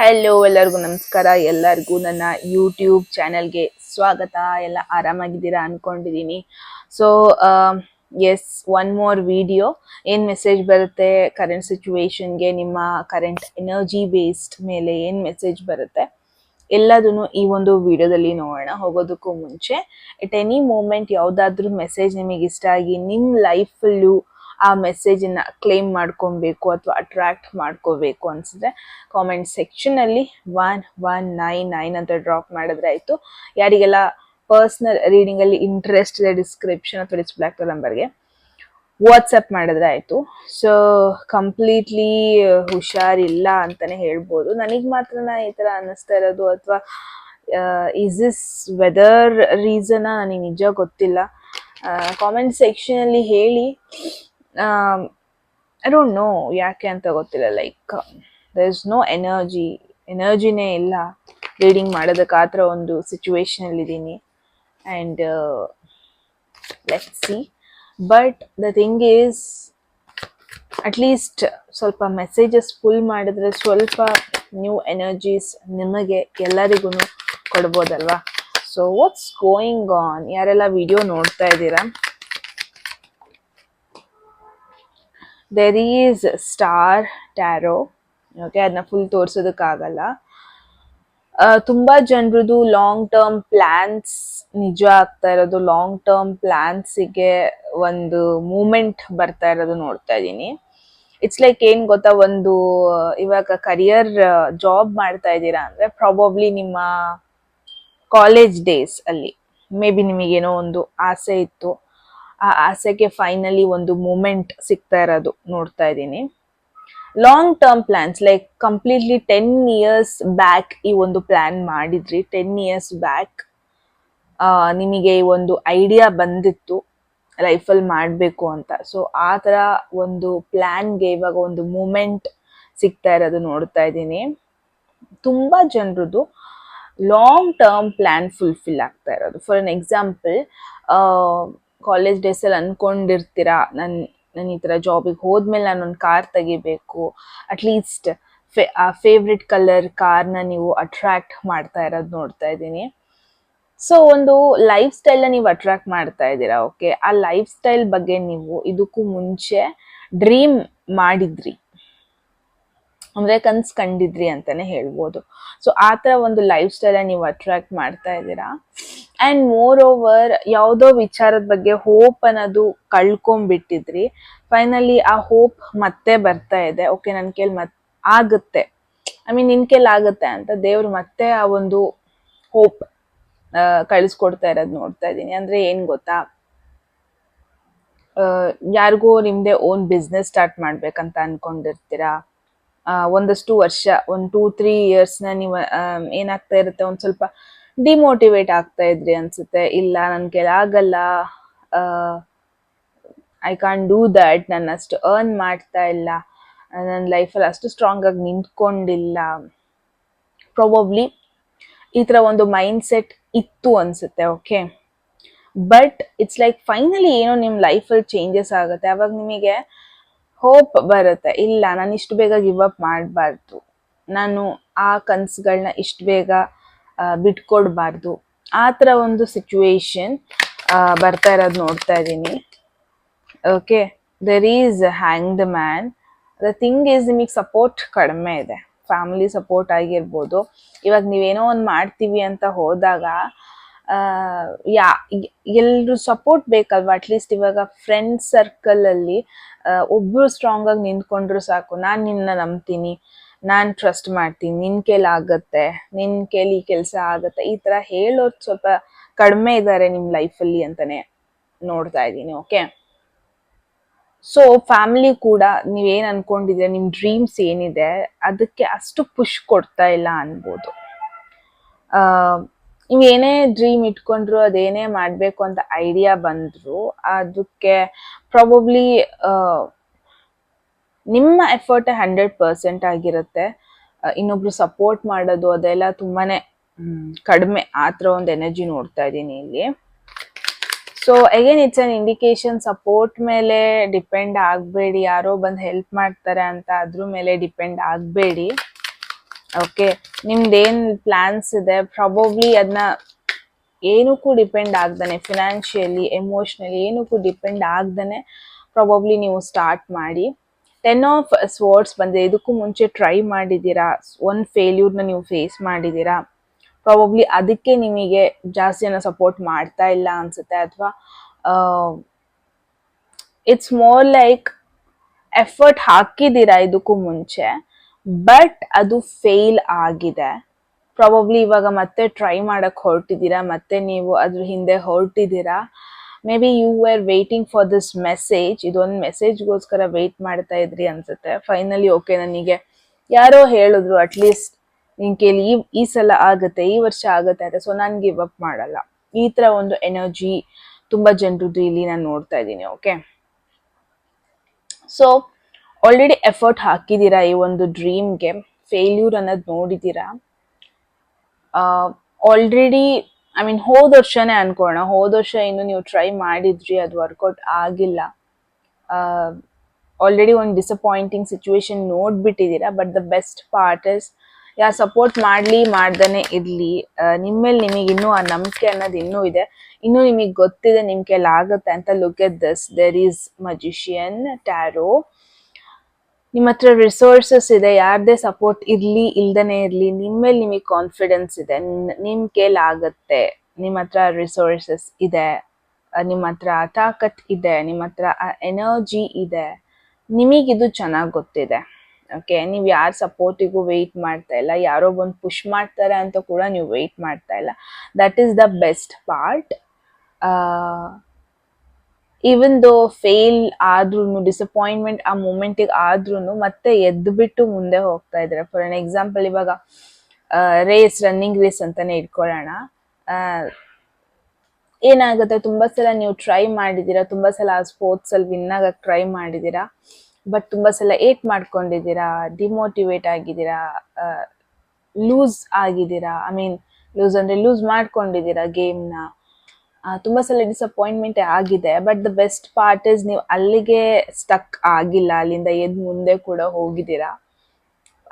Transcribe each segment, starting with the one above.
Hello, ಎಲ್ಲರಿಗೂ ನಮಸ್ಕಾರ. ಎಲ್ಲರಿಗೂ ನನ್ನ ಯೂಟ್ಯೂಬ್ ಚಾನೆಲ್ಗೆ ಸ್ವಾಗತ. ಎಲ್ಲ ಆರಾಮಾಗಿದ್ದೀರಾ ಅನ್ಕೊಂಡಿದ್ದೀನಿ. So yes, one more video. ಏನು ಮೆಸೇಜ್ ಬರುತ್ತೆ ಕರೆಂಟ್ ಸಿಚುವೇಶನ್ಗೆ, ನಿಮ್ಮ ಕರೆಂಟ್ ಎನರ್ಜಿ ಬೇಸ್ಡ್ ಮೇಲೆ ಏನು ಮೆಸೇಜ್ ಬರುತ್ತೆ ಎಲ್ಲದನ್ನು ಈ ಒಂದು ವಿಡಿಯೋದಲ್ಲಿ ನೋಡೋಣ. ಹೋಗೋದಕ್ಕೂ ಮುಂಚೆ, ಎಟ್ ಎನಿ ಮೂಮೆಂಟ್ ಯಾವುದಾದ್ರೂ ಮೆಸೇಜ್ ನಿಮಗೆ ಇಷ್ಟ ಆಗಿ ನಿಮ್ಮ ಲೈಫಲ್ಲೂ ಆ ಮೆಸೇಜನ್ನ ಕ್ಲೇಮ್ ಮಾಡ್ಕೊಬೇಕು ಅಥವಾ ಅಟ್ರಾಕ್ಟ್ ಮಾಡ್ಕೋಬೇಕು ಅನ್ಸಿದ್ರೆ ಕಾಮೆಂಟ್ ಸೆಕ್ಷನಲ್ಲಿ 1199 ಅಂತ ಡ್ರಾಪ್ ಮಾಡಿದ್ರೆ ಆಯಿತು. ಯಾರಿಗೆಲ್ಲ ಪರ್ಸ್ನಲ್ ರೀಡಿಂಗಲ್ಲಿ ಇಂಟ್ರೆಸ್ಟ್ ಇದೆ, ಡಿಸ್ಕ್ರಿಪ್ಷನ್ ಅಥವಾ ಡಿಸ್ಪ್ಲೇ ಆಗ್ತದೆ ನಂಬರ್ಗೆ ವಾಟ್ಸಪ್ ಮಾಡಿದ್ರೆ ಆಯಿತು. ಸೊ ಕಂಪ್ಲೀಟ್ಲಿ ಹುಷಾರಿಲ್ಲ ಅಂತಲೇ ಹೇಳ್ಬೋದು. ನನಗೆ ಮಾತ್ರ ಈ ಥರ ಅನ್ನಿಸ್ತಾ ಇರೋದು ಅಥವಾ ಈಸ್ ದಿಸ್ ವೆದರ್ ರೀಸನ್ ನನಗೆ ನಿಜ ಗೊತ್ತಿಲ್ಲ. ಕಾಮೆಂಟ್ ಸೆಕ್ಷನಲ್ಲಿ ಹೇಳಿ. ಐ ಡೋಂಟ್ ನೋ ಯಾಕೆ ಅಂತ ಗೊತ್ತಿಲ್ಲ. ಲೈಕ್ ದೇರ್ ಇಸ್ ನೋ ಎನರ್ಜಿನೇ ಇಲ್ಲ ರೀಡಿಂಗ್ ಮಾಡೋದಕ್ಕೆ. ಆ ಥರ ಒಂದು ಸಿಚುವೇಶನಲ್ಲಿದ್ದೀನಿ. And let's see. But the thing is, at least ಸ್ವಲ್ಪ ಮೆಸೇಜಸ್ ಫುಲ್ ಮಾಡಿದ್ರೆ ಸ್ವಲ್ಪ ನ್ಯೂ ಎನರ್ಜೀಸ್ ನಿಮಗೆ ಎಲ್ಲರಿಗೂ ಕೊಡ್ಬೋದಲ್ವಾ. So what's going on? ಯಾರೆಲ್ಲ ವಿಡಿಯೋ ನೋಡ್ತಾ ಇದ್ದೀರಾ, there is star tarot. Okay, ಅದನ್ನ ಫುಲ್ ತೋರ್ಸೋದಕ್ಕಾಗಲ್ಲ. ತುಂಬಾ ಜನರದು ಲಾಂಗ್ ಟರ್ಮ್ ಪ್ಲಾನ್ಸ್ ನಿಜ ಆಗ್ತಾ ಇರೋದು, ಲಾಂಗ್ ಟರ್ಮ್ ಪ್ಲಾನ್ಸಿಗೆ ಒಂದು ಮೂಮೆಂಟ್ ಬರ್ತಾ ಇರೋದು ನೋಡ್ತಾ ಇದ್ದೀನಿ. ಇಟ್ಸ್ ಲೈಕ್ ಏನ್ ಗೊತ್ತಾ, ಒಂದು ಇವಾಗ ಕರಿಯರ್ ಜಾಬ್ ಮಾಡ್ತಾ ಇದ್ದೀರಾ ಅಂದ್ರೆ ಪ್ರಾಬಬ್ಲಿ ನಿಮ್ಮ ಕಾಲೇಜ್ ಡೇಸ್ ಅಲ್ಲಿ ಮೇ ಬಿ ನಿಮಗೇನೋ ಒಂದು ಆಸೆ ಇತ್ತು. ಆ ಆಸೆಗೆ ಫೈನಲಿ ಒಂದು ಮೂಮೆಂಟ್ ಸಿಗ್ತಾ ಇರೋದು ನೋಡ್ತಾ ಇದ್ದೀನಿ. Long term plans, like completely 10 years back ಈ ಒಂದು ಪ್ಲಾನ್ ಮಾಡಿದ್ರಿ. 10 years ಬ್ಯಾಕ್ ನಿಮಗೆ ಈ ಒಂದು ಐಡಿಯಾ ಬಂದಿತ್ತು ಲೈಫಲ್ಲಿ ಮಾಡಬೇಕು ಅಂತ. ಸೊ ಆ ಥರ ಒಂದು ಪ್ಲ್ಯಾನ್ಗೆ ಇವಾಗ ಒಂದು ಮೂಮೆಂಟ್ ಸಿಗ್ತಾ ಇರೋದು ನೋಡ್ತಾ ಇದ್ದೀನಿ. ತುಂಬ ಜನರದು ಲಾಂಗ್ ಟರ್ಮ್ ಪ್ಲ್ಯಾನ್ ಫುಲ್ಫಿಲ್ ಆಗ್ತಾ ಇರೋದು. ಫಾರ್ ಎನ್ ಎಕ್ಸಾಂಪಲ್, ಕಾಲೇಜ್ ಡೇಸಲ್ಲಿ ಅಂದ್ಕೊಂಡಿರ್ತೀರಾ, ನಾನು ಈ ಥರ ಜಾಬಿಗೆ ಹೋದ್ಮೇಲೆ ನಾನೊಂದು ಕಾರ್ ತೆಗಿಬೇಕು, ಅಟ್ಲೀಸ್ಟ್ ಆ ಫೇವ್ರೆಟ್ ಕಲರ್ ಕಾರ್ನ ನೀವು ಅಟ್ರಾಕ್ಟ್ ಮಾಡ್ತಾ ಇರೋದು ನೋಡ್ತಾ ಇದ್ದೀನಿ. ಸೊ ಒಂದು ಲೈಫ್ ಸ್ಟೈಲ್ನ ನೀವು ಅಟ್ರಾಕ್ಟ್ ಮಾಡ್ತಾ ಇದ್ದೀರಾ. ಓಕೆ, ಆ ಲೈಫ್ ಸ್ಟೈಲ್ ಬಗ್ಗೆ ನೀವು ಇದಕ್ಕೂ ಮುಂಚೆ ಡ್ರೀಮ್ ಮಾಡಿದ್ರಿ, ಅಂದರೆ ಕನ್ಸು ಕಂಡಿದ್ರಿ ಅಂತಾನೆ ಹೇಳ್ಬೋದು. ಸೊ ಆ ಥರ ಒಂದು ಲೈಫ್ ಸ್ಟೈಲ ನೀವು ಅಟ್ರಾಕ್ಟ್ ಮಾಡ್ತಾ ಇದ್ದೀರಾ. ಆ್ಯಂಡ್ ಮೋರ್ ಓವರ್, ಯಾವುದೋ ವಿಚಾರದ ಬಗ್ಗೆ ಹೋಪ್ ಅನ್ನೋದು ಕಳ್ಕೊಂಬಿಟ್ಟಿದ್ರಿ. ಫೈನಲಿ ಆ ಹೋಪ್ ಮತ್ತೆ ಬರ್ತಾ ಇದೆ. ಓಕೆ, ನನ್ನ ಕೈಲಿ ಆಗುತ್ತೆ, ನಿನ್ನ ಕೈಲಿ ಆಗುತ್ತೆ ಅಂತ ದೇವ್ರು ಮತ್ತೆ ಆ ಒಂದು ಹೋಪ್ ಕಳಿಸ್ಕೊಡ್ತಾ ಇರೋದು ನೋಡ್ತಾ ಇದ್ದೀನಿ. ಅಂದರೆ ಏನು ಗೊತ್ತಾ, ಯಾರಿಗೋ ನಿಮ್ಮದೇ ಓನ್ ಬಿಸ್ನೆಸ್ ಸ್ಟಾರ್ಟ್ ಮಾಡ್ಬೇಕಂತ ಅನ್ಕೊಂಡಿರ್ತೀರಾ. ಒಂದಷ್ಟು ವರ್ಷ, 1-2-3 yearsನ ನೀವು ಏನಾಗ್ತಾ ಇರುತ್ತೆ, ಒಂದು ಸ್ವಲ್ಪ ಡಿಮೋಟಿವೇಟ್ ಆಗ್ತಾ ಇದ್ರಿ ಅನ್ಸುತ್ತೆ. ಇಲ್ಲ, ನನ್ನ ಕೈಲಿ ಆಗಲ್ಲ, ಐ ಕಾಂಟ್ ಡೂ ದಟ್, ನಾನು ಅಷ್ಟು ಅರ್ನ್ ಮಾಡ್ತಾ ಇಲ್ಲ, ನನ್ನ ಲೈಫಲ್ಲಿ ಅಷ್ಟು ಸ್ಟ್ರಾಂಗ್ ಆಗಿ ನಿಂತ್ಕೊಂಡಿಲ್ಲ. ಪ್ರಾಬಬ್ಲಿ ಈ ಥರ ಒಂದು ಮೈಂಡ್ ಸೆಟ್ ಇತ್ತು ಅನ್ಸುತ್ತೆ. Okay, but it's like finally ಏನೋ ನಿಮ್ಮ ಲೈಫಲ್ಲಿ ಚೇಂಜಸ್ ಆಗುತ್ತೆ. ಅವಾಗ ನಿಮಗೆ ಹೋಪ್ ಬರುತ್ತೆ. ಇಲ್ಲ, ನಾನು ಇಷ್ಟು ಬೇಗ ಗಿವ್ ಅಪ್ ಮಾಡಬಾರ್ದು, ನಾನು ಆ ಕನಸುಗಳನ್ನ ಇಷ್ಟು ಬೇಗ ಬಿಟ್ಕೊಡ್ಬಾರ್ದು. ಆ ಥರ ಒಂದು ಸಿಚುವೇಶನ್ ಬರ್ತಾ ಇರೋದು ನೋಡ್ತಾ ಇದ್ದೀನಿ. Okay, there is hanged man. The thing is, ನಿಮಗೆ ಸಪೋರ್ಟ್ ಕಡಿಮೆ ಇದೆ. ಫ್ಯಾಮಿಲಿ ಸಪೋರ್ಟ್ ಆಗಿರ್ಬೋದು. ಇವಾಗ ನೀವೇನೋ ಒಂದು ಮಾಡ್ತೀವಿ ಅಂತ ಹೋದಾಗ ಎಲ್ರು ಸಪೋರ್ಟ್ ಬೇಕಲ್ವಾ. ಅಟ್ಲೀಸ್ಟ್ ಇವಾಗ ಫ್ರೆಂಡ್ಸ್ ಸರ್ಕಲಲ್ಲಿ ಒಬ್ಬರು ಸ್ಟ್ರಾಂಗ್ ಆಗಿ ನಿಂತ್ಕೊಂಡ್ರು ಸಾಕು. ನಾನು ನಿನ್ನ ನಂಬ್ತೀನಿ, ನಾನು ಟ್ರಸ್ಟ್ ಮಾಡ್ತೀನಿ, ನಿನ್ನ ಕೈಲಿ ಆಗುತ್ತೆ, ನಿನ್ನ ಕೈಲಿ ಈ ಕೆಲಸ ಆಗುತ್ತೆ, ಈ ಥರ ಹೇಳೋರು ಸ್ವಲ್ಪ ಕಡಿಮೆ ಇದ್ದಾರೆ ನಿಮ್ಮ ಲೈಫಲ್ಲಿ ಅಂತಾನೆ ನೋಡ್ತಾ ಇದ್ದೀನಿ. ಓಕೆ, ಸೊ ಫ್ಯಾಮಿಲಿ ಕೂಡ ನೀವೇನು ಅನ್ಕೊಂಡಿದ್ರೆ, ನಿಮ್ಮ ಡ್ರೀಮ್ಸ್ ಏನಿದೆ ಅದಕ್ಕೆ ಅಷ್ಟು ಪುಷ್ ಕೊಡ್ತಾ ಇಲ್ಲ ಅನ್ಬೋದು. ನೀವು ಏನೇ ಡ್ರೀಮ್ ಇಟ್ಕೊಂಡ್ರು, ಅದೇನೇ ಮಾಡಬೇಕು ಅಂತ ಐಡಿಯಾ ಬಂದ್ರು, ಅದಕ್ಕೆ ಪ್ರಾಬಬ್ಲಿ ನಿಮ್ಮ ಎಫರ್ಟ್ 100% ಆಗಿರುತ್ತೆ. ಇನ್ನೊಬ್ರು ಸಪೋರ್ಟ್ ಮಾಡೋದು ಅದೆಲ್ಲ ತುಂಬಾನೇ ಕಡಿಮೆ. ಆ ಥರ ಒಂದು ಎನರ್ಜಿ ನೋಡ್ತಾ ಇದ್ದೀನಿ ಇಲ್ಲಿ. So again it's an indication. Support ಮೇಲೆ ಡಿಪೆಂಡ್ ಆಗಬೇಡಿ. ಯಾರೋ ಬಂದು ಹೆಲ್ಪ್ ಮಾಡ್ತಾರೆ ಅಂತ ಅದ್ರ ಮೇಲೆ ಡಿಪೆಂಡ್ ಆಗಬೇಡಿ. ಓಕೆ, ನಿಮ್ದೇನ್ ಪ್ಲಾನ್ಸ್ ಇದೆ ಪ್ರಾಬಬ್ಲಿ ಅದನ್ನ ಏನಕ್ಕೂ ಡಿಪೆಂಡ್ ಆಗ್ದಾನೆ, ಫಿನಾನ್ಷಿಯಲಿ ಎಮೋಷ್ನಲಿ ಏನಕ್ಕೂ ಡಿಪೆಂಡ್ ಆಗ್ದಾನೆ ಪ್ರಾಬಬ್ಲಿ ನೀವು ಸ್ಟಾರ್ಟ್ ಮಾಡಿ. 10 ಆಫ್ ಸ್ವರ್ಡ್ಸ್ ಬಂದಿದೆ. ಇದಕ್ಕೂ ಮುಂಚೆ ಟ್ರೈ ಮಾಡಿದ್ದೀರಾ, ಒಂದು ಫೇಲ್ಯೂರ್ನ ನೀವು ಫೇಸ್ ಮಾಡಿದ್ದೀರಾ, ಪ್ರಾಬಬ್ಲಿ ಅದಕ್ಕೆ ನಿಮಗೆ ಜಾಸ್ತಿ ಜನ ಸಪೋರ್ಟ್ ಮಾಡ್ತಾ ಇಲ್ಲ ಅನ್ಸುತ್ತೆ, ಅಥವಾ ಇಟ್ಸ್ ಮೋರ್ ಲೈಕ್ ಎಫರ್ಟ್ ಹಾಕಿದ್ದೀರಾ ಇದಕ್ಕೂ ಮುಂಚೆ, ಬಟ್ ಅದು ಫೇಲ್ ಆಗಿದೆ. ಪ್ರಾಬಬ್ಲಿ ಇವಾಗ ಮತ್ತೆ ಟ್ರೈ ಮಾಡಕ್ ಹೊರಟಿದ್ದೀರಾ, ಮತ್ತೆ ನೀವು ಅದ್ರ ಹಿಂದೆ ಹೊರಟಿದ್ದೀರಾ. Maybe you are waiting for this message, ಇದೊಂದು ಮೆಸೇಜ್ಗೋಸ್ಕರ ವೇಟ್ ಮಾಡ್ತಾ ಇದ್ರಿ ಅನ್ಸುತ್ತೆ. ಫೈನಲಿ ಓಕೆ, ನನಗೆ ಯಾರೋ ಹೇಳಿದ್ರು ಅಟ್ಲೀಸ್ಟ್ ನಿನ್ ಕೇಳಿ ಈ ಸಲ ಆಗುತ್ತೆ, ಈ ವರ್ಷ ಆಗುತ್ತೆ ಅಂತ, ಸೊ ನಾನು ಗಿವ್ ಅಪ್ ಮಾಡಲ್ಲ. ಈ ತರ ಒಂದು ಎನರ್ಜಿ ತುಂಬಾ ಜನರದ್ದು ಇಲ್ಲಿ ನಾನು ನೋಡ್ತಾ ಇದ್ದೀನಿ. ಓಕೆ, ಸೊ ಆಲ್ರೆಡಿ ಎಫರ್ಟ್ ಹಾಕಿದ್ದೀರಾ ಈ ಒಂದು ಡ್ರೀಮ್ಗೆ, ಫೇಲ್ಯೂರ್ ಅನ್ನೋದು ನೋಡಿದ್ದೀರಾ ಆಲ್ರೆಡಿ. ಐ ಮೀನ್ ಹೋದ ವರ್ಷನೇ ಅನ್ಕೋಣ, ಹೋದ ವರ್ಷ ಇನ್ನು ನೀವು ಟ್ರೈ ಮಾಡಿದ್ರಿ, ಅದು ವರ್ಕೌಟ್ ಆಗಿಲ್ಲ, ಆಲ್ರೆಡಿ ಒಂದು ಡಿಸಪಾಯಿಂಟಿಂಗ್ ಸಿಚುವೇಶನ್ ನೋಡ್ಬಿಟ್ಟಿದ್ದೀರಾ. But the best part is, ಯಾರು ಸಪೋರ್ಟ್ ಮಾಡ್ಲಿ ಮಾಡ್ದೇನೆ ಇರ್ಲಿ, ನಿಮ್ಮೇಲೆ ನಿಮಗೆ ಇನ್ನೂ ಆ ನಂಬಿಕೆ ಅನ್ನೋದು ಇನ್ನೂ ಇದೆ, ಇನ್ನೂ ನಿಮಗೆ ಗೊತ್ತಿದೆ ನಿಮ್ ಕೈಲಿ ಆಗುತ್ತೆ ಅಂತ. Look at this, there is magician tarot. ನಿಮ್ಮ ಹತ್ರ ರಿಸೋರ್ಸಸ್ ಇದೆ, ಯಾರದೇ ಸಪೋರ್ಟ್ ಇರ್ಲಿ ಇಲ್ದೇನೆ ಇರ್ಲಿ, ನಿಮ್ಮೇಲೆ ನಿಮಗೆ ಕಾನ್ಫಿಡೆನ್ಸ್ ಇದೆ, ನಿಮ್ ಕೈಲಿ ಆಗತ್ತೆ, ನಿಮ್ಮ ಹತ್ರ ರಿಸೋರ್ಸಸ್ ಇದೆ, ನಿಮ್ಮ ಹತ್ರ ತಾಕತ್ ಇದೆ, ನಿಮ್ಮ ಹತ್ರ ಎನರ್ಜಿ ಇದೆ, ನಿಮಗಿದು ಚೆನ್ನಾಗಿ ಗೊತ್ತಿದೆ. ಓಕೆ, ನೀವು ಯಾರ ಸಪೋರ್ಟಿಗೂ ವೆಯ್ಟ್ ಮಾಡ್ತಾ ಇಲ್ಲ, ಯಾರೋ ಬಂದು ಪುಷ್ ಮಾಡ್ತಾರೆ ಅಂತ ಕೂಡ ನೀವು ವೆಯ್ಟ್ ಮಾಡ್ತಾ ಇಲ್ಲ. That is the best part. Even though fail ಆದ್ರೂ, ಡಿಸಪಾಯಿಂಟ್ಮೆಂಟ್ ಆ ಮೂಮೆಂಟಿಗೆ ಆದ್ರೂ ಮತ್ತೆ ಎದ್ದು ಬಿಟ್ಟು ಮುಂದೆ ಹೋಗ್ತಾ ಇದ್ದಾರೆ. ಫಾರ್ ಅನ್ ಎಕ್ಸಾಂಪಲ್, ಇವಾಗ ರೇಸ್, ರನ್ನಿಂಗ್ ರೇಸ್ ಅಂತಾನೆ ಇಟ್ಕೊಳ್ಳೋಣ. ಏನಾಗುತ್ತೆ, ತುಂಬಾ ಸಲ ನೀವು ಟ್ರೈ ಮಾಡಿದ್ದೀರಾ, ತುಂಬಾ ಸಲ ಆ ಸ್ಪೋರ್ಟ್ಸ್ ಅಲ್ಲಿ ವಿನ್ ಆಗಕ್ಕೆ ಟ್ರೈ ಮಾಡಿದ್ದೀರಾ, ಬಟ್ ತುಂಬಾ ಸಲ ಏಟ್ ಮಾಡ್ಕೊಂಡಿದ್ದೀರಾ, ಡಿಮೋಟಿವೇಟ್ ಆಗಿದ್ದೀರಾ, ಲೂಸ್ ಆಗಿದ್ದೀರಾ. ಐ ಮೀನ್ ಲೂಸ್ ಅಂದ್ರೆ ಲೂಸ್ ಮಾಡ್ಕೊಂಡಿದ್ದೀರಾ ಗೇಮ್ನ. ತುಂಬಾ ಸಲ ಡಿಸಪಾಯಿಂಟ್ಮೆಂಟ್ ಆಗಿದೆ. But the best part is, ನೀವು ಅಲ್ಲಿಗೆ ಸ್ಟಕ್ ಆಗಿಲ್ಲ, ಅಲ್ಲಿಂದ ಎದ್ದು ಮುಂದೆ ಕೂಡ ಹೋಗಿದ್ದೀರಾ.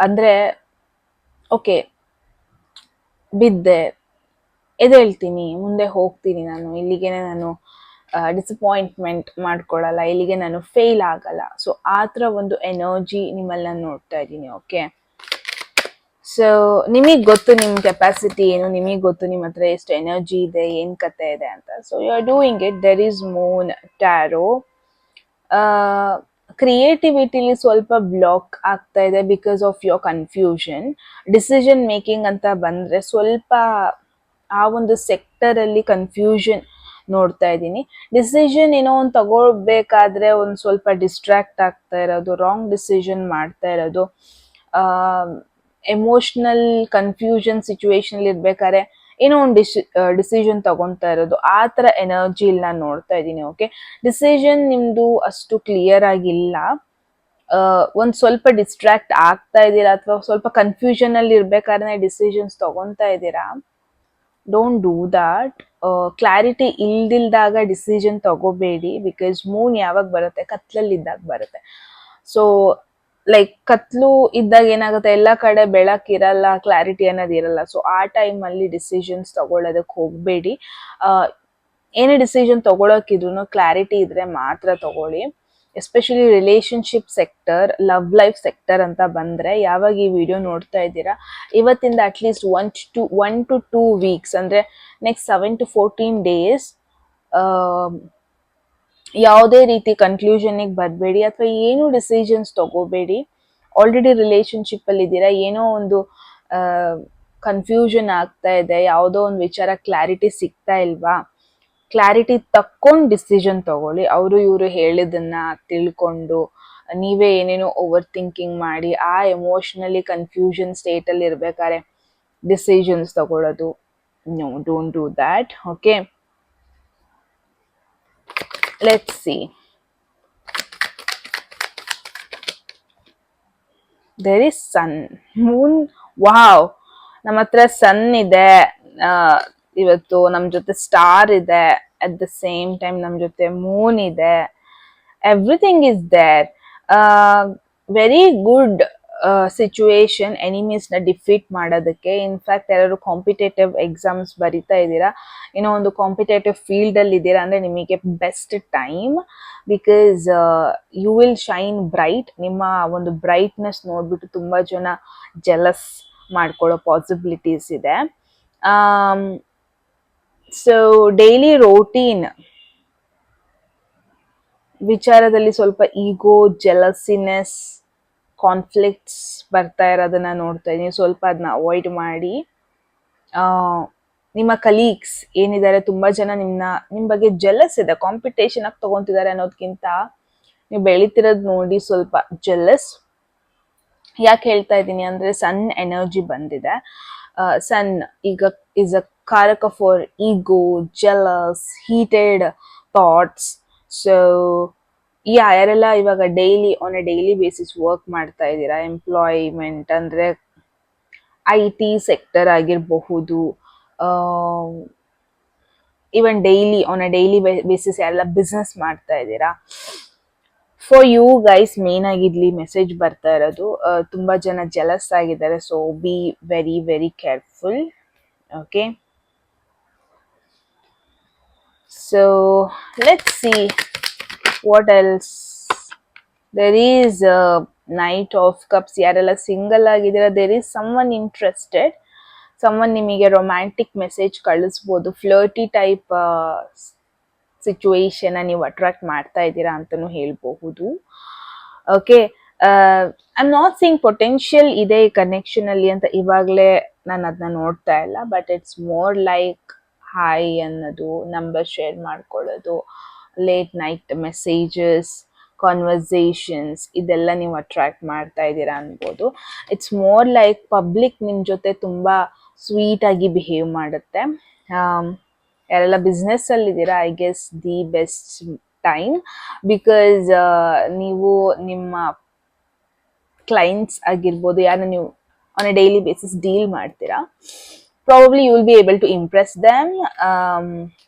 ಅಂದ್ರೆ ಓಕೆ, ಬಿದ್ದೆ, ಎದ್ದೇಳ್ತೀನಿ, ಮುಂದೆ ಹೋಗ್ತೀನಿ, ನಾನು ಇಲ್ಲಿಗೆನೆ ನಾನು ಡಿಸಪಾಯಿಂಟ್ಮೆಂಟ್ ಮಾಡ್ಕೊಳಲ್ಲ, ಇಲ್ಲಿಗೆ ನಾನು ಫೇಲ್ ಆಗಲ್ಲ. ಸೊ ಆ ಥರ ಒಂದು ಎನರ್ಜಿ ನಿಮ್ಮಲ್ಲಿ ನಾನು ನೋಡ್ತಾ ಇದ್ದೀನಿ. ಓಕೆ, ಸೊ ನಿಮಗೆ ಗೊತ್ತು ನಿಮ್ಮ ಕೆಪಾಸಿಟಿ ಏನು, ನಿಮಗೆ ಗೊತ್ತು ನಿಮ್ಮ ಹತ್ರ ಎಷ್ಟು ಎನರ್ಜಿ ಇದೆ, ಏನ್ ಕತೆ ಇದೆ ಅಂತ. So you are doing it. There is moon tarot. ಕ್ರಿಯೇಟಿವಿಟಿಲಿ ಸ್ವಲ್ಪ ಬ್ಲಾಕ್ ಆಗ್ತಾ ಇದೆ because of your confusion. Decision making ಅಂತ ಬಂದ್ರೆ ಸ್ವಲ್ಪ ಆ ಒಂದು ಸೆಕ್ಟರ್ ಅಲ್ಲಿ ಕನ್ಫ್ಯೂಷನ್ ನೋಡ್ತಾ ಇದ್ದೀನಿ. ಡಿಸಿಷನ್ ಏನೋ ಒಂದು ತಗೊಳ್ಬೇಕಾದ್ರೆ ಒಂದು ಸ್ವಲ್ಪ ಡಿಸ್ಟ್ರಾಕ್ಟ್ ಆಗ್ತಾ ಇರೋದು, ರಾಂಗ್ ಡಿಸಿಷನ್ ಮಾಡ್ತಾ ಇರೋದು, ಎಮೋಷನಲ್ ಕನ್ಫ್ಯೂಷನ್ ಸಿಚುವೇಶನ್ ಇರ್ಬೇಕಾದ್ರೆ ಏನೋ ಒಂದು ಡಿಸಿಷನ್ ತಗೊಂತಾ ಇರೋದು, ಆ ತರ ಎನರ್ಜಿ ಇಲ್ಲಿ ನಾನು ನೋಡ್ತಾ ಇದ್ದೀನಿ. ಓಕೆ, ಡಿಸಿಷನ್ ನಿಮ್ದು ಅಷ್ಟು ಕ್ಲಿಯರ್ ಆಗಿಲ್ಲ, ಒಂದ್ ಸ್ವಲ್ಪ ಡಿಸ್ಟ್ರಾಕ್ಟ್ ಆಗ್ತಾ ಇದ್ದೀರಾ, ಅಥವಾ ಸ್ವಲ್ಪ ಕನ್ಫ್ಯೂಷನ್ ಅಲ್ಲಿ ಇರ್ಬೇಕಾದ್ರೆ ಡಿಸಿಷನ್ಸ್ ತಗೊಂತಾ ಇದ್ದೀರಾ. Don't do that. ಕ್ಲಾರಿಟಿ ಇಲ್ದಿಲ್ದಾಗ ಡಿಸಿಷನ್ ತಗೋಬೇಡಿ, ಬಿಕಾಸ್ ಮೂನ್ ಯಾವಾಗ ಬರುತ್ತೆ, ಕತ್ಲಲ್ಲಿ ಇದ್ದಾಗ ಬರುತ್ತೆ. ಸೊ ಲೈಕ್ ಕತ್ಲು ಇದ್ದಾಗ ಏನಾಗುತ್ತೆ, ಎಲ್ಲ ಕಡೆ ಬೆಳಕಿರಲ್ಲ, ಕ್ಲಾರಿಟಿ ಅನ್ನೋದು ಇರಲ್ಲ. ಸೊ ಆ ಟೈಮಲ್ಲಿ ಡಿಸಿಷನ್ಸ್ ತಗೊಳ್ಳೋದಕ್ಕೆ ಹೋಗಬೇಡಿ. ಏನೇ ಡಿಸಿಷನ್ ತಗೊಳಕಿದ್ರು ಕ್ಲಾರಿಟಿ ಇದ್ರೆ ಮಾತ್ರ ತಗೊಳ್ಳಿ. Especially relationship sector, love life sector ಅಂತ ಬಂದ್ರೆ, ಯಾವಾಗ ಈ ವಿಡಿಯೋ ನೋಡ್ತಾ ಇದ್ದೀರಾ ಇವತ್ತಿಂದ ಅಟ್ಲೀಸ್ಟ್ 1 to 2 weeks, ಅಂದ್ರೆ ನೆಕ್ಸ್ಟ್ 7 to 14 days ಯಾವುದೇ ರೀತಿ ಕನ್ಕ್ಲೂಷನ್ಗೆ ಬರಬೇಡಿ, ಅಥವಾ ಏನು ಡಿಸಿಷನ್ಸ್ ತಗೋಬೇಡಿ. ಆಲ್ರೆಡಿ ರಿಲೇಶನ್ಶಿಪ್ ಅಲ್ಲಿ ಇದ್ದೀರಾ, ಏನೋ ಒಂದು ಕನ್ಫ್ಯೂಷನ್ ಆಗ್ತಾ ಇದೆ, ಯಾವುದೋ ಒಂದು ವಿಚಾರ ಕ್ಲಾರಿಟಿ ಸಿಗ್ತಾ ಇಲ್ವಾ, ಕ್ಲಾರಿಟಿ ತಕ್ಕೊಂಡು ಡಿಸಿಷನ್ ತಗೊಳ್ಳಿ. ಅವರು ಇವರು ಹೇಳಿದನ್ನ ತಿಳ್ಕೊಂಡು ನೀವೇ ಏನೇನೋ ಓವರ್ ಥಿಂಕಿಂಗ್ ಮಾಡಿ ಆ ಎಮೋಷನಲಿ ಕನ್ಫ್ಯೂಷನ್ ಸ್ಟೇಟ್ ಅಲ್ಲಿ ಇರ್ಬೇಕಾದ್ರೆ ಡಿಸಿಷನ್ಸ್ ತಗೊಳ್ಳೋದು, no, don't do that. Okay, let's see. There is sun, moon. Wow, ನಮ್ಮ ಹತ್ರ ಸನ್ ಇದೆ ಇವತ್ತು, ನಮ್ ಜೊತೆ ಸ್ಟಾರ್ ಇದೆ, ಅಟ್ ದ ಸೇಮ್ ಟೈಮ್ ನಮ್ ಜೊತೆ ಮೂನ್ ಇದೆ, everything is there. Very good situation ಎನಿಮೀಸ್ನ ಡಿಫೀಟ್ ಮಾಡೋದಕ್ಕೆ. ಇನ್ಫ್ಯಾಕ್ಟ್ ಯಾರು ಕಾಂಪಿಟೇಟಿವ್ ಎಕ್ಸಾಮ್ಸ್ ಬರಿತಾ ಇದ್ದೀರಾ, ಏನೋ ಒಂದು ಕಾಂಪಿಟೇಟಿವ್ ಫೀಲ್ಡಲ್ಲಿ ಇದ್ದೀರಾ ಅಂದರೆ ನಿಮಗೆ best time, because you will shine bright. ನಿಮ್ಮ ಒಂದು ಬ್ರೈಟ್ನೆಸ್ ನೋಡಿಬಿಟ್ಟು ತುಂಬ ಜನ ಜೆಲಸ್ ಮಾಡ್ಕೊಳ್ಳೋ ಪಾಸಿಬಿಲಿಟೀಸ್ ಇದೆ. ಸೊ ಡೈಲಿ ರೋಟೀನ್ ವಿಚಾರದಲ್ಲಿ ಸ್ವಲ್ಪ ಈಗೋ, ಜೆಲಸಿನೆಸ್, ಕಾನ್ಫ್ಲಿಕ್ಟ್ಸ್ ಬರ್ತಾ ಇರೋದನ್ನ ನೋಡ್ತಾ ಇದ್ದೀನಿ. ಸ್ವಲ್ಪ ಅದನ್ನ ಅವಾಯ್ಡ್ ಮಾಡಿ. ನಿಮ್ಮ ಕಲೀಗ್ಸ್ ಏನಿದ್ದಾರೆ, ತುಂಬ ಜನ ನಿಮ್ಮ ಬಗ್ಗೆ ಜೆಲಸ್ ಇದೆ, ಕಾಂಪಿಟೇಷನ್ ಆಗಿ ತಗೊಂತಿದ್ದಾರೆ ಅನ್ನೋದಕ್ಕಿಂತ ನೀವು ಬೆಳೀತಿರೋದು ನೋಡಿ ಸ್ವಲ್ಪ ಜೆಲಸ್. ಯಾಕೆ ಹೇಳ್ತಾ ಇದ್ದೀನಿ ಅಂದರೆ ಸನ್ ಎನರ್ಜಿ ಬಂದಿದೆ. ಸನ್ ಈಗ ಇಸ್ ಅ ಕಾರಕ for ego, jealous, heated thoughts. So ಯಾರೆಲ್ಲ ಇವಾಗ on a daily basis work ಮಾಡ್ತಾ ಇದ್ದೀರಾ, ಎಂಪ್ಲಾಯ್ಮೆಂಟ್ ಅಂದರೆ IT ಸೆಕ್ಟರ್ ಆಗಿರಬಹುದು, even on a daily basis ಯಾರೆಲ್ಲ ಬಿಸ್ನೆಸ್ ಮಾಡ್ತಾ ಇದ್ದೀರಾ, ಫಾರ್ ಯು ಗೈಸ್ ಮೇನ್ ಆಗಿ ಇಲ್ಲಿ ಮೆಸೇಜ್ ಬರ್ತಾ ಇರೋದು, ತುಂಬ ಜನ ಜೆಲಸ್ ಆಗಿದ್ದಾರೆ. So be very very careful. Okay, so let's C what else. There is a Knight of Cups. ಯಾರೆಲ್ಲ ಸಿಂಗಲ್ ಆಗಿದ್ದೀರಾ, there is someone interested. someone ನಿಮಗೆ ರೊಮ್ಯಾಂಟಿಕ್ ಮೆಸೇಜ್ ಕಳಿಸ್ಬೋದು. ಫ್ಲರ್ಟಿ ಟೈಪ್ ಸಿಚುವೇಶನ್ ನೀವು ಅಟ್ರಾಕ್ಟ್ ಮಾಡ್ತಾ ಇದ್ದೀರಾ ಅಂತಲೂ ಹೇಳ್ಬಹುದು. Okay, I am not seeing potential ಇದೆ ಈ ಕನೆಕ್ಷನ್ ಅಲ್ಲಿ ಅಂತ ಇವಾಗಲೇ ನಾನು ಅದನ್ನ ನೋಡ್ತಾ ಇಲ್ಲ. But it's more like hi ಅನ್ನೋದು, ನಂಬರ್ ಶೇರ್ ಮಾಡ್ಕೊಳ್ಳೋದು, ಲೇಟ್ ನೈಟ್ ಮೆಸೇಜಸ್, ಕಾನ್ವರ್ಸೇಷನ್ಸ್, ಇದೆಲ್ಲ ನೀವು ಅಟ್ರಾಕ್ಟ್ ಮಾಡ್ತಾ ಇದ್ದೀರಾ ಅನ್ಬೋದು. ಇಟ್ಸ್ ಮೋರ್ ಲೈಕ್ ಪಬ್ಲಿಕ್ ನಿಮ್ಮ ಜೊತೆ ತುಂಬ ಸ್ವೀಟಾಗಿ ಬಿಹೇವ್ ಮಾಡುತ್ತೆ. ಯಾರೆಲ್ಲ ಬಿಸ್ನೆಸ್ಸಲ್ಲಿದ್ದೀರಾ, I guess the best time, because ನೀವು ನಿಮ್ಮ ಕ್ಲೈಂಟ್ಸ್ ಆಗಿರ್ಬೋದು, ಯಾರನ್ನ ನೀವು on a daily basis deal ಮಾಡ್ತೀರಾ, probably you will be able to impress them.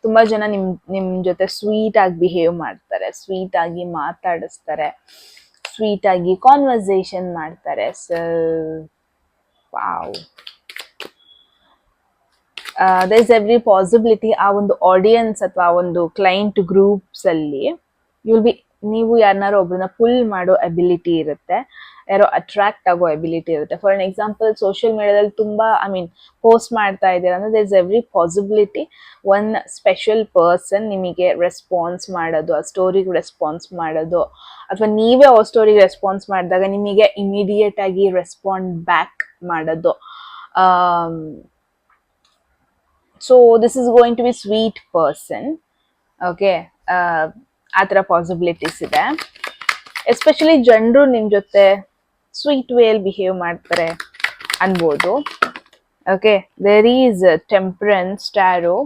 ತುಂಬ ಜನ ನಿಮ್ಮ ಜೊತೆ ಸ್ವೀಟ್ ಆಗಿ ಬಿಹೇವ್ ಮಾಡ್ತಾರೆ, ಸ್ವೀಟ್ ಆಗಿ ಮಾತಾಡಿಸ್ತಾರೆ, ಸ್ವೀಟ್ ಆಗಿ ಕಾನ್ವರ್ಸೇಷನ್ ಮಾಡ್ತಾರೆ. So wow, there is every possibility ಆ ಒಂದು ಆಡಿಯನ್ಸ್ ಅಥವಾ ಆ ಒಂದು ಕ್ಲೈಂಟ್ ಗ್ರೂಪ್ಸ್ ಅಲ್ಲಿ ನೀವು ಯಾರನ್ನಾರು ಒಬ್ಬರನ್ನ ಪುಲ್ ಮಾಡೋ ಅಬಿಲಿಟಿ ಇರುತ್ತೆ, ಯಾರೋ ಅಟ್ರಾಕ್ಟ್ ಆಗೋ ಅಬಿಲಿಟಿ ಇರುತ್ತೆ. ಫಾರ್ ಅನ್ ಎಕ್ಸಾಂಪಲ್, ಸೋಷಿಯಲ್ ಮೀಡಿಯಾದಲ್ಲಿ ತುಂಬಾ ಪೋಸ್ಟ್ ಮಾಡ್ತಾ ಇದ್ದೀರಾ ಅಂದ್ರೆ there is every possibility one special person ನಿಮಗೆ ರೆಸ್ಪಾನ್ಸ್ ಮಾಡೋದು, ಆ ಸ್ಟೋರಿಗೆ ರೆಸ್ಪಾನ್ಸ್ ಮಾಡೋದು, ಅಥವಾ ನೀವೇ ಆ ಸ್ಟೋರಿಗೆ ರೆಸ್ಪಾನ್ಸ್ ಮಾಡಿದಾಗ ನಿಮಗೆ ಇಮಿಡಿಯೇಟ್ ಆಗಿ ರೆಸ್ಪಾಂಡ್ ಬ್ಯಾಕ್ ಮಾಡೋದು. So this is going to be sweet person. Okay, ಆ ಥರ ಪಾಸಿಬಿಲಿಟೀಸ್ ಇದೆ. ಎಸ್ಪೆಷಲಿ ಜನರು ನಿಮ್ಮ ಜೊತೆ ಸ್ವೀಟ್ ವೇಯಲ್ಲಿ ಬಿಹೇವ್ ಮಾಡ್ತಾರೆ ಅನ್ಬೋದು. Okay, there is temperance tarot.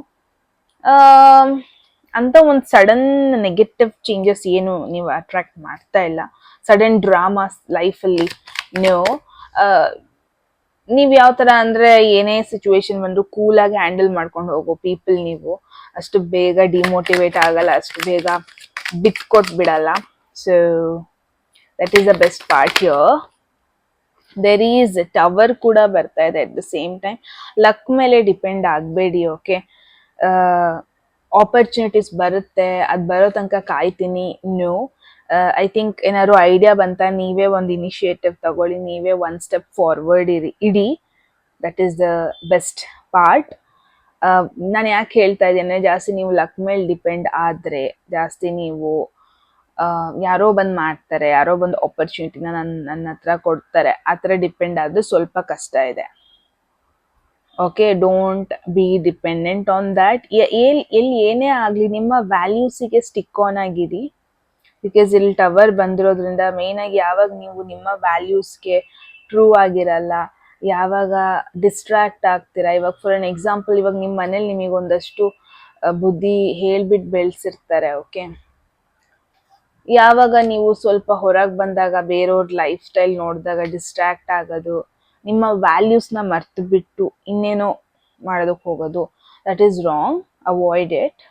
ಅಂತ ಒಂದು ಸಡನ್ ನೆಗೆಟಿವ್ ಚೇಂಜಸ್ ಏನು ನೀವು ಅಟ್ರಾಕ್ಟ್ ಮಾಡ್ತಾ ಇಲ್ಲ. ಸಡನ್ ಡ್ರಾಮಾಸ್ ಲೈಫಲ್ಲಿ ನೀವು ಯಾವ ಥರ ಅಂದರೆ ಏನೇ ಸಿಚುವೇಶನ್ ಬಂದರೂ ಕೂಲಾಗಿ ಹ್ಯಾಂಡಲ್ ಮಾಡ್ಕೊಂಡು ಹೋಗೋ ಪೀಪಲ್ ನೀವು. ಅಷ್ಟು ಬೇಗ ಡಿಮೋಟಿವೇಟ್ ಆಗಲ್ಲ, ಅಷ್ಟು ಬೇಗ ಬಿಟ್ಕೊಟ್ಬಿಡಲ್ಲ. So that is the best part here. There is tower ಕೂಡ ಬರ್ತಾ ಇದೆ at the same time. Luck ಮೇಲೆ ಡಿಪೆಂಡ್ ಆಗಬೇಡಿ. ಓಕೆ, ಆಪರ್ಚುನಿಟೀಸ್ ಬರುತ್ತೆ, ಅದು ಬರೋ ತನಕ ಕಾಯ್ತೀನಿ. ಐ ಥಿಂಕ್ ಏನಾದ್ರು ಐಡಿಯಾ ಬಂತ, ನೀವೇ ಒಂದು ಇನಿಷಿಯೇಟಿವ್ ತಗೊಳ್ಳಿ, ನೀವೇ one step forward ED. That is the best part. ನಾನು ಯಾಕೆ ಹೇಳ್ತಾ ಇದ್ದೇನೆ, ಜಾಸ್ತಿ ನೀವು ಲಕ್ ಮೇಲೆ ಡಿಪೆಂಡ್ ಆದರೆ, ಜಾಸ್ತಿ ನೀವು ಯಾರೋ ಬಂದು ಮಾಡ್ತಾರೆ, ಯಾರೋ ಬಂದು ಆಪರ್ಚುನಿಟಿನ ನನ್ನ ಹತ್ರ ಕೊಡ್ತಾರೆ, ಆ ಥರ ಡಿಪೆಂಡ್ ಆದರೆ ಸ್ವಲ್ಪ ಕಷ್ಟ ಇದೆ. Okay, don't be dependent on that. ಎಲ್ಲಿ ಏನೇ ಆಗಲಿ ನಿಮ್ಮ ವ್ಯಾಲ್ಯೂಸಿಗೆ ಸ್ಟಿಕ್ ಆನ್ ಆಗಿರಿ. ಬಿಕಾಸ್ ಇಲ್ಲಿ ಟವರ್ ಬಂದಿರೋದ್ರಿಂದ ಮೇನ್ ಆಗಿ ಯಾವಾಗ ನೀವು ನಿಮ್ಮ ವ್ಯಾಲ್ಯೂಸ್ಗೆ ಟ್ರೂ ಆಗಿರಲ್ಲ, ಯಾವಾಗ ಡಿಸ್ಟ್ರಾಕ್ಟ್ ಆಗ್ತೀರಾ. ಇವಾಗ ಫಾರ್ ಅನ್ ಎಕ್ಸಾಂಪಲ್, ಇವಾಗ ನಿಮ್ಮ ಮನೇಲಿ ನಿಮಗೊಂದಷ್ಟು ಬುದ್ಧಿ ಹೇಳ್ಬಿಟ್ಟು ಬೆಳೆಸಿರ್ತಾರೆ. ಓಕೆ, ಯಾವಾಗ ನೀವು ಸ್ವಲ್ಪ ಹೊರಗೆ ಬಂದಾಗ ಬೇರೆಯವ್ರ ಲೈಫ್ ಸ್ಟೈಲ್ ನೋಡಿದಾಗ ಡಿಸ್ಟ್ರಾಕ್ಟ್ ಆಗೋದು, ನಿಮ್ಮ ವ್ಯಾಲ್ಯೂಸ್ನ ಮರ್ತು ಬಿಟ್ಟು ಇನ್ನೇನೋ ಮಾಡೋದಕ್ಕೆ ಹೋಗೋದು, that is wrong. Avoid it.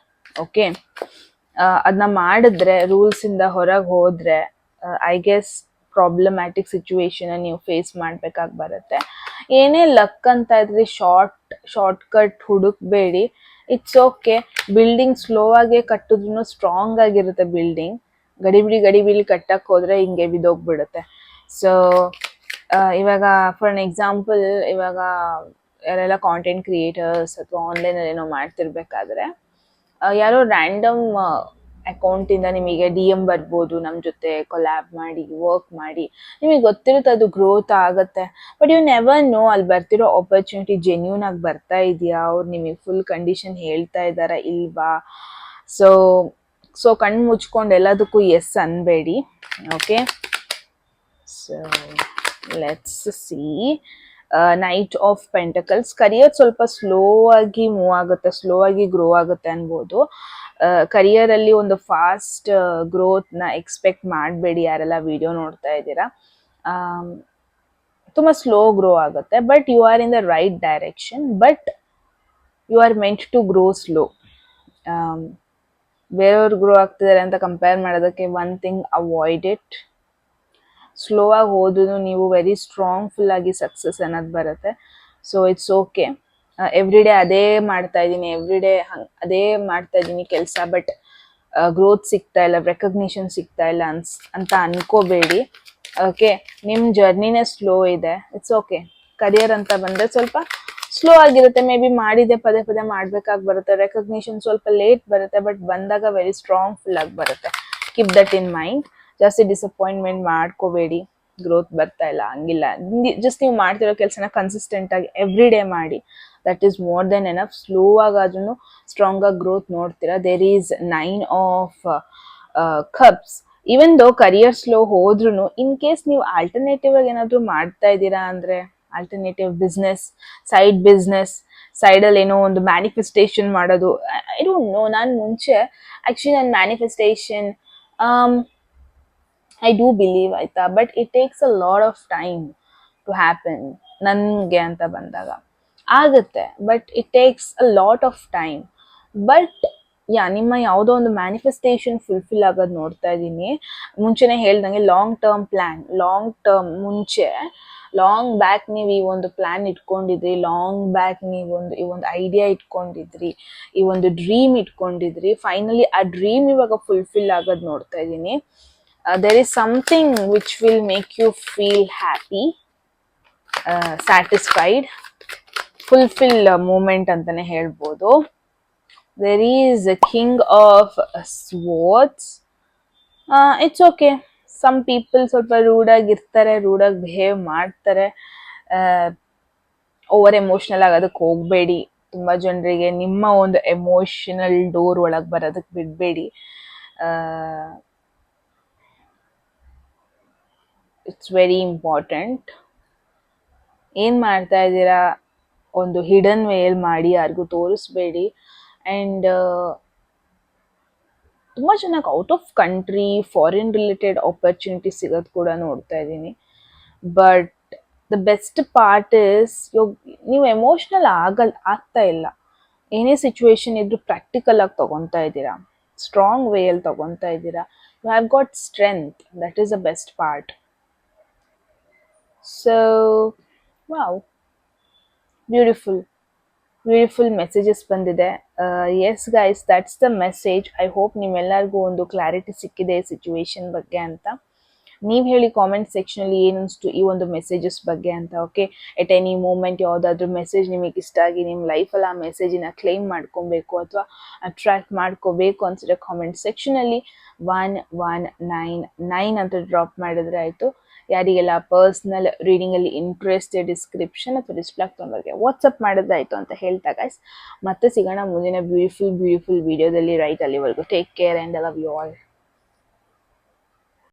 Okay, ಅದನ್ನ ಮಾಡಿದ್ರೆ, ರೂಲ್ಸಿಂದ ಹೊರಗೆ ಹೋದರೆ ಐ ಗೆಸ್ ಪ್ರಾಬ್ಲಮ್ಯಾಟಿಕ್ ಸಿಚುವೇಶನ್ ನೀವು ಫೇಸ್ ಮಾಡ್ಬೇಕಾಗಿ ಬರುತ್ತೆ. ಏನೇ ಲಕ್ ಅಂತ ಇದ್ರೆ ಶಾರ್ಟ್ ಕಟ್ ಹುಡುಕ್ಬೇಡಿ. It's okay. ಬಿಲ್ಡಿಂಗ್ ಸ್ಲೋ ಆಗಿ ಕಟ್ಟಿದ್ರು ಸ್ಟ್ರಾಂಗ್ ಆಗಿರುತ್ತೆ ಬಿಲ್ಡಿಂಗ್. ಗಡಿಬಿಡಿ ಕಟ್ಟಕ್ಕೆ ಹೋದ್ರೆ ಹಿಂಗೆ ಬಿದ್ದೋಗ್ಬಿಡುತ್ತೆ. ಸೊ ಇವಾಗ ಫಾರ್ ಅನ್ ಎಕ್ಸಾಂಪಲ್, ಇವಾಗ ಯಾರೆಲ್ಲ ಕಾಂಟೆಂಟ್ ಕ್ರಿಯೇಟರ್ಸ್ ಅಥವಾ ಆನ್ಲೈನಲ್ಲಿ ಏನೋ ಮಾಡ್ತಿರ್ಬೇಕಾದ್ರೆ ಯಾರೋ ರ್ಯಾಂಡಮ್ ಅಕೌಂಟಿಂದ ನಿಮಗೆ DM ಬರ್ಬೋದು, ನಮ್ಮ ಜೊತೆ ಕೊಲ್ಯಾಬ್ ಮಾಡಿ ವರ್ಕ್ ಮಾಡಿ. ನಿಮಗೆ ಗೊತ್ತಿರುತ್ತೆ ಅದು ಗ್ರೋತ್ ಆಗುತ್ತೆ, ಬಟ್ ಯು ನೆವರ್ ನೋ ಅಲ್ಲಿ ಬರ್ತಿರೋ ಆಪರ್ಚುನಿಟಿ ಜೆನ್ಯೂನ್ ಆಗಿ ಬರ್ತಾ ಇದೆಯಾ, ಅವ್ರು ನಿಮಗೆ ಫುಲ್ ಕಂಡೀಷನ್ ಹೇಳ್ತಾ ಇದ್ದಾರಾ ಇಲ್ವಾ. ಸೊ ಕಣ್ಣು ಮುಚ್ಕೊಂಡು ಎಲ್ಲದಕ್ಕೂ ಎಸ್ ಅನ್ಬೇಡಿ. Okay, so let's see. Knight of pentacles. Career ಸ್ವಲ್ಪ ಸ್ಲೋ ಆಗಿ ಮೂವ್ ಆಗುತ್ತೆ, ಸ್ಲೋ ಆಗಿ ಗ್ರೋ ಆಗುತ್ತೆ ಅನ್ಬೋದು. ಕರಿಯರಲ್ಲಿ ಒಂದು ಫಾಸ್ಟ್ ಗ್ರೋತ್ನ ಎಕ್ಸ್ಪೆಕ್ಟ್ ಮಾಡಬೇಡಿ ಯಾರೆಲ್ಲ ವಿಡಿಯೋ ನೋಡ್ತಾ ಇದ್ದೀರಾ. ತುಂಬ ಸ್ಲೋ ಗ್ರೋ ಆಗುತ್ತೆ, but you are in the right direction, but you are meant to grow slow. ಬೇರೆಯವ್ರು ಗ್ರೋ ಆಗ್ತಿದ್ದಾರೆ ಅಂತ ಕಂಪೇರ್ ಮಾಡೋದಕ್ಕೆ one thing, avoid it. Slow ಆಗಿ ಹೋದ್ರೂ ನೀವು ವೆರಿ ಸ್ಟ್ರಾಂಗ್ ಫುಲ್ ಆಗಿ ಸಕ್ಸಸ್ ಅನ್ನೋದು ಬರುತ್ತೆ. So it's okay. Every day ಅದೇ ಮಾಡ್ತಾ ಇದ್ದೀನಿ, ಅದೇ ಮಾಡ್ತಾ ಇದ್ದೀನಿ ಕೆಲಸ, ಬಟ್ ಗ್ರೋತ್ ಸಿಗ್ತಾ ಇಲ್ಲ, ರೆಕಗ್ನಿಷನ್ ಸಿಗ್ತಾ ಇಲ್ಲ ಅಂತ ಅನ್ಕೋಬೇಡಿ. ಓಕೆ, ನಿಮ್ಮ ಜರ್ನಿನೇ ಸ್ಲೋ ಇದೆ, ಇಟ್ಸ್ ಓಕೆ. ಕರಿಯರ್ ಅಂತ ಬಂದರೆ ಸ್ವಲ್ಪ ಸ್ಲೋ ಆಗಿರುತ್ತೆ. ಮೇ ಬಿ ಮಾಡಿದೆ ಪದೇ ಮಾಡ್ಬೇಕಾಗಿ ಬರುತ್ತೆ. ರೆಕಗ್ನಿಷನ್ ಸ್ವಲ್ಪ ಲೇಟ್ ಬರುತ್ತೆ, ಬಟ್ ಬಂದಾಗ ವೆರಿ ಸ್ಟ್ರಾಂಗ್ ಫುಲ್ ಆಗಿ ಬರುತ್ತೆ. Keep that in mind. ಜಾಸ್ತಿ ಡಿಸಪಾಯಿಂಟ್ಮೆಂಟ್ ಮಾಡ್ಕೋಬೇಡಿ, ಗ್ರೋತ್ ಬರ್ತಾ ಇಲ್ಲ ಹಂಗಿಲ್ಲ. ಜಸ್ಟ್ ನೀವು ಮಾಡ್ತಿರೋ ಕೆಲಸನ ಕನ್ಸಿಸ್ಟೆಂಟ್ ಆಗಿ ಎವ್ರಿ ಡೇ ಮಾಡಿ, that is more than enough. Slow ಆಗಾದ್ರೂ ಸ್ಟ್ರಾಂಗ್ ಆಗಿ ಗ್ರೋತ್ ನೋಡ್ತೀರಾ. There is 9 of cups. Even though career slow ಹೋದ್ರೂ ಇನ್ ಕೇಸ್ ನೀವು ಆಲ್ಟರ್ನೇಟಿವ್ ಆಗಿ ಏನಾದರೂ ಮಾಡ್ತಾ ಇದ್ದೀರಾ ಅಂದರೆ, ಆಲ್ಟರ್ನೇಟಿವ್ ಬಿಸ್ನೆಸ್, ಸೈಡಲ್ಲಿ ಏನೋ ಒಂದು ಮ್ಯಾನಿಫೆಸ್ಟೇಷನ್ ಮಾಡೋದು. ಐ ಡೋಂಟ್ ನೋ, ನಾನು ಮುಂಚೆ ಆ್ಯಕ್ಚುಲಿ ನಾನು ಮ್ಯಾನಿಫೆಸ್ಟೇಷನ್ ಐ ಡೂ ಬಿಲೀವ್ ಆಯ್ತಾ, but it takes a lot of time to happen. ನನಗೆ ಅಂತ ಬಂದಾಗ ಆಗುತ್ತೆ, but it takes a lot of time. But ನಿಮ್ಮ ಯಾವುದೋ ಒಂದು ಮ್ಯಾನಿಫೆಸ್ಟೇಷನ್ ಫುಲ್ಫಿಲ್ ಆಗೋದು ನೋಡ್ತಾ ಇದ್ದೀನಿ. ಮುಂಚೆನೇ ಹೇಳ್ದಂಗೆ ಲಾಂಗ್ ಟರ್ಮ್ ಮುಂಚೆ ಲಾಂಗ್ ಬ್ಯಾಕ್ ನೀವು ಈ ಒಂದು ಪ್ಲ್ಯಾನ್ ಇಟ್ಕೊಂಡಿದ್ರಿ, ಲಾಂಗ್ ಬ್ಯಾಕ್ ಈ ಒಂದು ಐಡಿಯಾ ಇಟ್ಕೊಂಡಿದ್ರಿ, ಈ ಒಂದು ಡ್ರೀಮ್ ಇಟ್ಕೊಂಡಿದ್ರಿ. ಫೈನಲಿ ಆ ಡ್ರೀಮ್ ಇವಾಗ ಫುಲ್ಫಿಲ್ ಆಗೋದು ನೋಡ್ತಾ ಇದ್ದೀನಿ. There is something which will make you feel happy, satisfied, fulfill moment ಅಂತಾನೆ ಹೇಳ್ಬೋದು. There is a king of swords. It's okay. Some people ಸ್ವಲ್ಪ ರೂಡಾಗಿರ್ತಾರೆ, ರೂಡಾಗಿ ಬಿಹೇವ್ ಮಾಡ್ತಾರೆ. ಓವರ್ ಎಮೋಷ್ನಲ್ ಆಗೋದಕ್ಕೆ ಹೋಗಬೇಡಿ. ತುಂಬ ಜನರಿಗೆ ನಿಮ್ಮ ಒಂದು ಎಮೋಷನಲ್ ಡೋರ್ ಒಳಗೆ ಬರೋದಕ್ಕೆ ಬಿಡಬೇಡಿ. It's very important. ಏನು ಮಾಡ್ತಾ ಇದ್ದೀರಾ ಒಂದು ಹಿಡನ್ ವೇಯಲ್ಲಿ ಮಾಡಿ, ಯಾರಿಗೂ ತೋರಿಸ್ಬೇಡಿ. ಆ್ಯಂಡ್ ತುಂಬ ಚೆನ್ನಾಗಿ out of country foreign related opportunity ಸಿಗೋದು ಕೂಡ ನೋಡ್ತಾ ಇದ್ದೀನಿ. But the best part is ನೀವು ಎಮೋಷ್ನಲ್ ಆಗ್ತಾ ಇಲ್ಲ. ಏನೇ ಸಿಚುವೇಶನ್ ಇದ್ರೂ ಪ್ರಾಕ್ಟಿಕಲ್ ಆಗಿ ತೊಗೊತಾ ಇದ್ದೀರಾ, ಸ್ಟ್ರಾಂಗ್ ವೇಯಲ್ಲಿ ತೊಗೊತಾ ಇದ್ದೀರಾ. You have got strength, that is the best part. So wow, beautiful messages ಬಂದಿದೆ. Yes guys, that's the message. I hope ನಿಮ್ಮೆಲ್ಲರಿಗೂ ಒಂದು ಕ್ಲಾರಿಟಿ ಸಿಕ್ಕಿದೆ ಸಿಚುವೇಶನ್ ಬಗ್ಗೆ ಅಂತ. ನೀವು ಹೇಳಿ ಕಾಮೆಂಟ್ ಸೆಕ್ಷನಲ್ಲಿ ಏನಿಸ್ತು ಈ ಒಂದು ಮೆಸೇಜಸ್ ಬಗ್ಗೆ ಅಂತ. ಓಕೆ, ಎಟ್ ಎನಿ ಮೂಮೆಂಟ್ ಯಾವುದಾದ್ರೂ ಮೆಸೇಜ್ ನಿಮಗೆ ಇಷ್ಟ ಆಗಿ ನಿಮ್ಮ ಲೈಫಲ್ಲಿ ಆ ಮೆಸೇಜಿನ ಕ್ಲೈಮ್ ಮಾಡ್ಕೊಬೇಕು ಅಥವಾ ಅಟ್ರಾಕ್ಟ್ ಮಾಡ್ಕೋಬೇಕು ಅನ್ಸಿದ್ರೆ ಕಾಮೆಂಟ್ ಸೆಕ್ಷನಲ್ಲಿ 1199 ಅಂತ ಡ್ರಾಪ್ ಮಾಡಿದ್ರೆ ಆಯಿತು. ಯಾರಿಗೆಲ್ಲ ಪರ್ಸ್ನಲ್ ರೀಡಿಂಗಲ್ಲಿ ಇಂಟ್ರೆಸ್ಟ್, ಡಿಸ್ಕ್ರಿಪ್ಷನ್ ಅಥವಾ ಡಿಸ್ಪ್ಲೇ ನಂಬರ್ಗೆ ವಾಟ್ಸಪ್ ಮಾಡಿದ್ರೆ ಆಯಿತು ಅಂತ ಹೇಳ್ತಾ ಗೈಸ್, ಮತ್ತೆ ಸಿಗೋಣ ಮುಂದಿನ ಬ್ಯೂಟಿಫುಲ್ ವಿಡಿಯೋದಲ್ಲಿ. ರೈಟ್, ಅಲ್ಲಿವರೆಗೂ take care and I love you all.